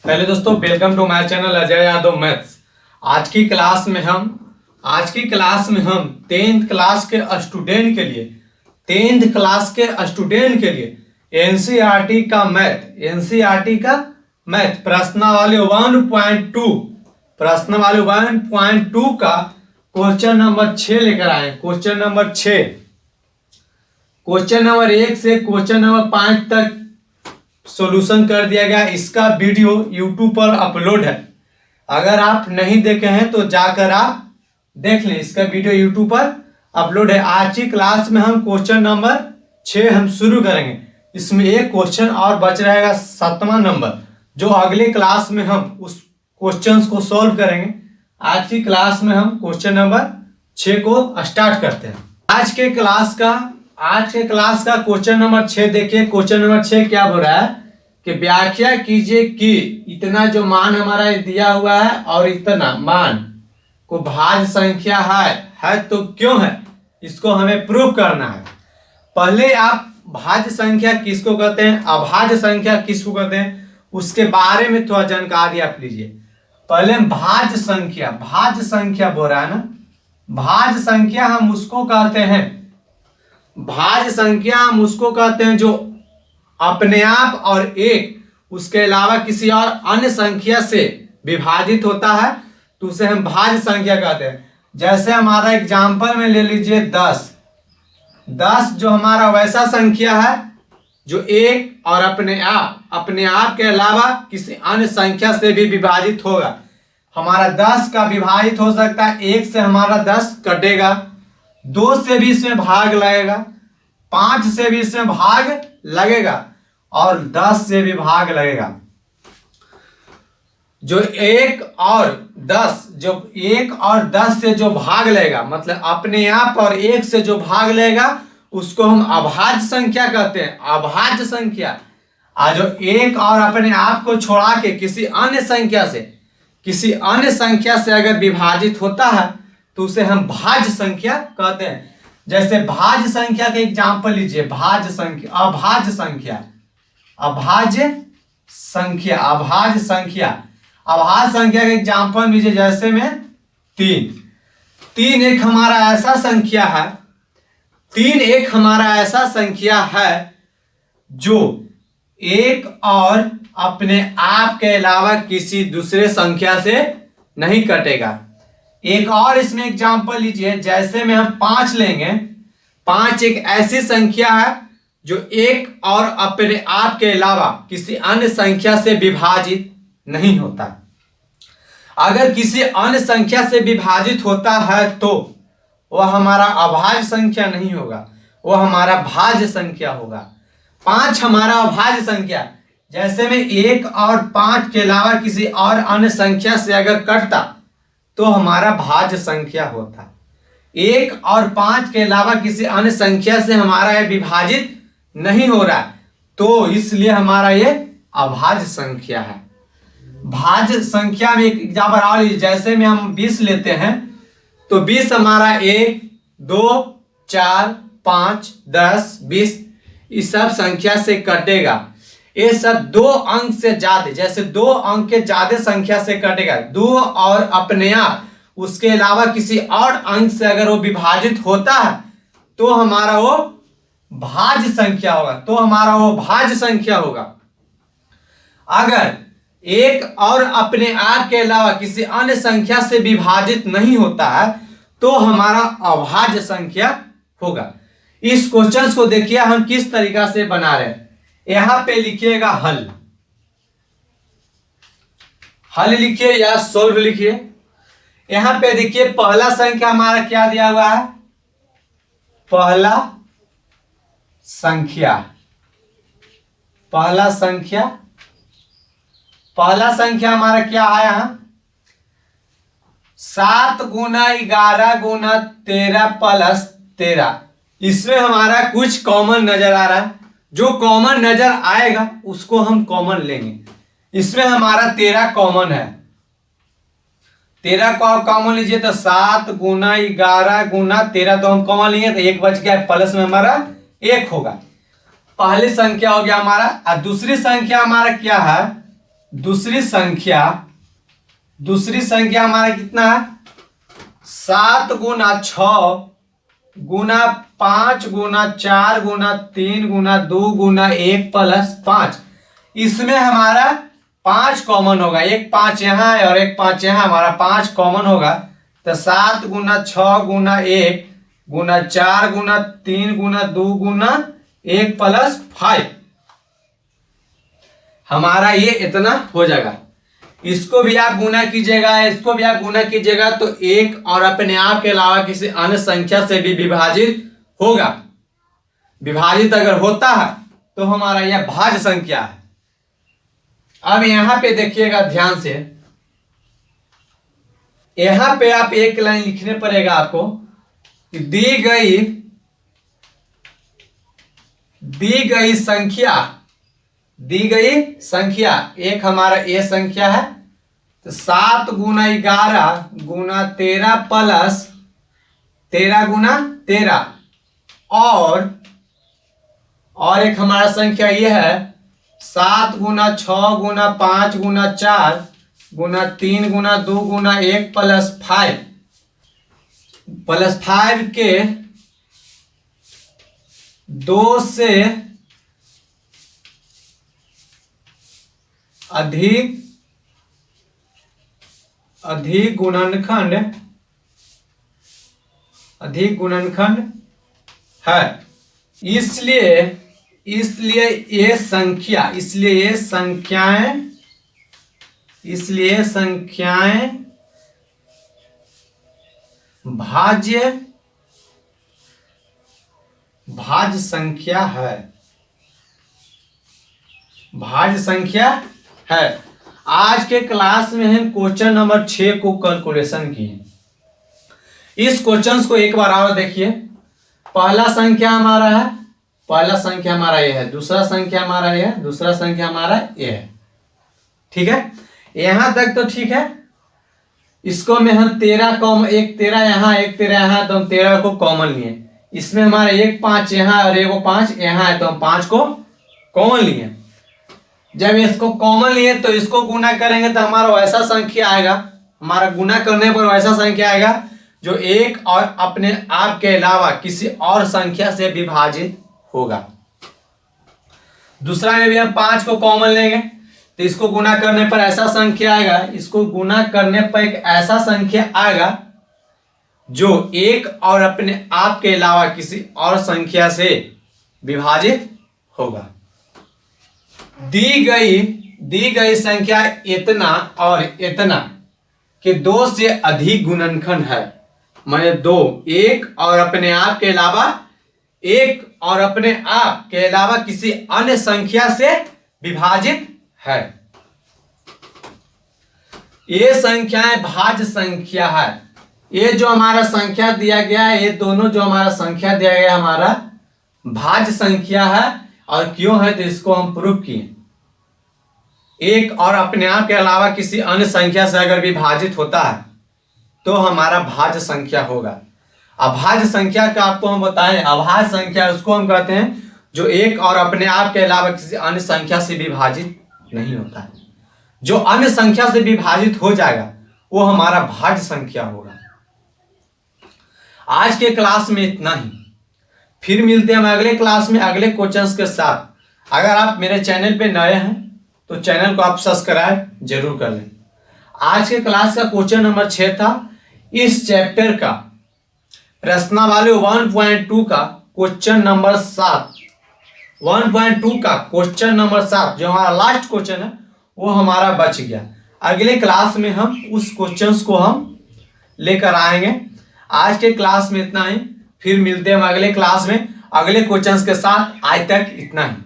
पहले दोस्तों welcome to my channel Ajay Yadav maths. आज की क्लास में हम 10th क्लास के स्टूडेंट के लिए एनसीईआरटी का मैथ प्रश्नावली 1.2 का क्वेश्चन नंबर 6 लेकर आए। क्वेश्चन नंबर 1 से क्वेश्चन नंबर 5 तक सॉल्यूशन कर दिया गया। इसका वीडियो YouTube पर अपलोड है, अगर आप नहीं देखे हैं तो जाकर आप देख लें। इसका वीडियो YouTube पर अपलोड है। आज की क्लास में हम क्वेश्चन नंबर 6 हम शुरू करेंगे। इसमें एक क्वेश्चन और बच रहेगा 7वां नंबर, जो अगले क्लास में हम उस क्वेश्चन को सॉल्व करेंगे। आज की क्लास में हम क्वेश्चन नंबर 6 को स्टार्ट करते हैं। आज के क्लास का क्वेश्चन नंबर 6 देखिए। क्वेश्चन नंबर 6 क्या बोल रहा है कि व्याख्या कीजिए कि इतना जो मान हमारा दिया हुआ है और इतना मान को भाज्य संख्या है तो क्यों है, इसको हमें प्रूव करना है। पहले आप भाज्य संख्या किसको कहते हैं, अभाज्य संख्या किसको कहते हैं, उसके बारे में थोड़ा जानकारी आप लीजिए। पहले हम भाज्य संख्या बोल रहा है ना, भाज्य संख्या हम उसको कहते हैं जो अपने आप और एक उसके अलावा किसी और अन्य संख्या से विभाजित होता है, तो उसे हम भाज्य संख्या कहते हैं। जैसे हमारा एग्जाम्पल में ले लीजिए 10 जो हमारा वैसा संख्या है जो एक और अपने आप के अलावा किसी अन्य संख्या से भी विभाजित होगा। हमारा 10 का विभाजित हो सकता है, 1 से हमारा 10 कटेगा, 2 से भी इसमें भाग लगेगा, 5 से भी इसमें भाग लगेगा और 10 से भी भाग लगेगा। जो 1 और 10 से जो भाग लेगा, मतलब अपने आप और 1 से जो भाग लेगा, उसको हम अभाज्य संख्या कहते हैं। अभाज्य संख्या जो 1 और अपने आप को छोड़ा के किसी अन्य संख्या से अगर विभाजित होता है तो उसे हम भाज्य संख्या कहते हैं। जैसे भाज्य संख्या के एग्जाम्पल लीजिए। अभाज्य संख्या के एग्जाम्पल लीजिए। जैसे में 3 एक हमारा ऐसा संख्या है जो एक और अपने आप के अलावा किसी दूसरे संख्या से नहीं कटेगा। एक और इसमें एग्जाम्पल लीजिए। जैसे में हम 5 लेंगे। 5 एक ऐसी संख्या है जो एक और अपने आप के अलावा किसी अन्य संख्या से विभाजित नहीं होता। अगर किसी अन्य संख्या से विभाजित होता है तो वह हमारा अभाज्य संख्या नहीं होगा, वह हमारा भाज्य संख्या होगा। 5 हमारा अभाज्य संख्या। जैसे में 1 और 5 के अलावा किसी और अन्य संख्या से अगर कटता तो हमारा भाज्य संख्या होता। 1 और 5 के अलावा किसी अन्य संख्या से हमारा यह विभाजित नहीं हो रहा है, तो इसलिए हमारा ये अभाज्य संख्या है। भाज्य संख्या में एक एग्जाम्पल और लीजिए। जैसे में हम 20 लेते हैं तो 20 हमारा 1, 2, 4, 5, 10, 20 इस सब संख्या से कटेगा। ये सब 2 अंक से ज्यादा, जैसे 2 अंक के ज्यादा संख्या से कटेगा। 2 और अपने आप उसके अलावा किसी और अंक से अगर वो विभाजित होता है तो हमारा वो भाज्य संख्या होगा। अगर 1 और अपने आप के अलावा किसी अन्य संख्या से विभाजित नहीं होता है तो हमारा अभाज्य संख्या होगा। इस क्वेश्चन को देखिए हम किस तरीका से बना रहे हैं। यहां पे लिखिएगा हल लिखिए या सोल्व लिखिए। यहां पे देखिए पहला संख्या हमारा क्या दिया हुआ है, पहला संख्या हमारा क्या है यहां 7 गुना 11 गुना 13 प्लस 13। इसमें हमारा कुछ कॉमन नजर आ रहा है, जो कॉमन नजर आएगा उसको हम कॉमन लेंगे। इसमें हमारा 13 कॉमन है। 13 को कॉमन लीजिए तो 7 गुना 11 गुना 13 तो हम कॉमन लेंगे तो 1 बच गया, प्लस में हमारा 1 होगा। पहली संख्या हो गया हमारा। और दूसरी संख्या हमारा क्या है दूसरी संख्या हमारा कितना है? 7 गुना 6 गुना 5 गुना 4 गुना 3 गुना 2 गुना 1 प्लस 5। इसमें हमारा 5 कॉमन होगा, एक 5 यहाँ है और एक 5 यहाँ, हमारा 5 कॉमन होगा। तो 7 गुना 6 गुना 1 गुना 4 गुना 3 गुना 2 गुना 1 प्लस 5, हमारा ये इतना हो जाएगा। इसको भी आप गुना कीजिएगा, इसको भी आप गुना कीजिएगा, तो एक और अपने आप के अलावा किसी अन्य संख्या से भी विभाजित होगा। विभाजित अगर होता है तो हमारा यह भाज्य संख्या है। अब यहां पे देखिएगा ध्यान से, यहां पे आप एक लाइन लिखने पड़ेगा आपको कि दी गई संख्या एक हमारा ये संख्या है, तो 7 गुना 11 गुना 13 प्लस 13 गुना 13, और एक हमारा संख्या ये है 7 गुना 6 गुना 5 गुना 4 गुना 3 गुना 2 गुना 1 प्लस 5 के 2 से अधिक गुणनखंड है। इसलिए ये संख्याएं भाज्य संख्या है। आज के क्लास में हम क्वेश्चन नंबर 6 को कैलकुलेशन किए। इस क्वेश्चन को एक बार और देखिए। पहला संख्या हमारा ये है, दूसरा संख्या हमारा ये है, दूसरा संख्या हमारा ये है। ठीक है, यहां तक तो ठीक है। इसको में हम 13 एक 13 यहाँ एक 13 यहाँ, तो हम 13 को कॉमन लिए। इसमें हमारा एक 5 यहाँ और एक 5 यहाँ है, तो हम 5 को कॉमन लिए। जब इसको कॉमन लिए तो इसको गुना करेंगे तो हमारा वैसा संख्या आएगा, हमारा गुना करने पर वैसा संख्या आएगा जो एक और अपने आप के अलावा किसी और संख्या से विभाजित होगा। दूसरा में भी हम 5 को कॉमन लेंगे तो इसको गुना करने पर ऐसा संख्या आएगा, इसको गुना करने पर एक ऐसा संख्या आएगा जो एक और अपने आप के अलावा किसी और संख्या से विभाजित होगा। दी गई संख्या इतना और इतना कि 2 से अधिक गुणनखंड है, माने 2 एक और अपने आप के अलावा किसी अन्य संख्या से विभाजित है। ये संख्याएं भाज्य संख्या है। ये जो हमारा संख्या दिया गया है, ये दोनों जो हमारा संख्या दिया गया है हमारा भाज्य संख्या है। और क्यों है तो इसको हम प्रूव किए। एक और अपने आप के अलावा किसी अन्य संख्या से अगर विभाजित होता है तो हमारा भाज्य संख्या होगा। अभाज्य संख्या का आपको हम बताएं, अभाज्य संख्या उसको हम कहते हैं जो एक और अपने आप के अलावा किसी अन्य संख्या से विभाजित नहीं होता है। जो अन्य संख्या से विभाजित हो जाएगा वो हमारा भाज्य संख्या होगा। आज के क्लास में इतना ही, फिर मिलते हैं हम अगले क्लास में अगले क्वेश्चंस के साथ। अगर आप मेरे चैनल पे नए हैं तो चैनल को आप सब्सक्राइब जरूर कर लें। आज के क्लास का क्वेश्चन नंबर 6 था। इस चैप्टर का प्रश्नावली 1.2 का क्वेश्चन नंबर 7, 1.2 का क्वेश्चन नंबर 7 जो हमारा लास्ट क्वेश्चन है वो हमारा बच गया। अगले क्लास में हम उस क्वेश्चंस को हम लेकर आएंगे। आज के क्लास में इतना ही, फिर मिलते हैं हम अगले क्लास में अगले क्वेश्चंस के साथ। आज तक इतना ही।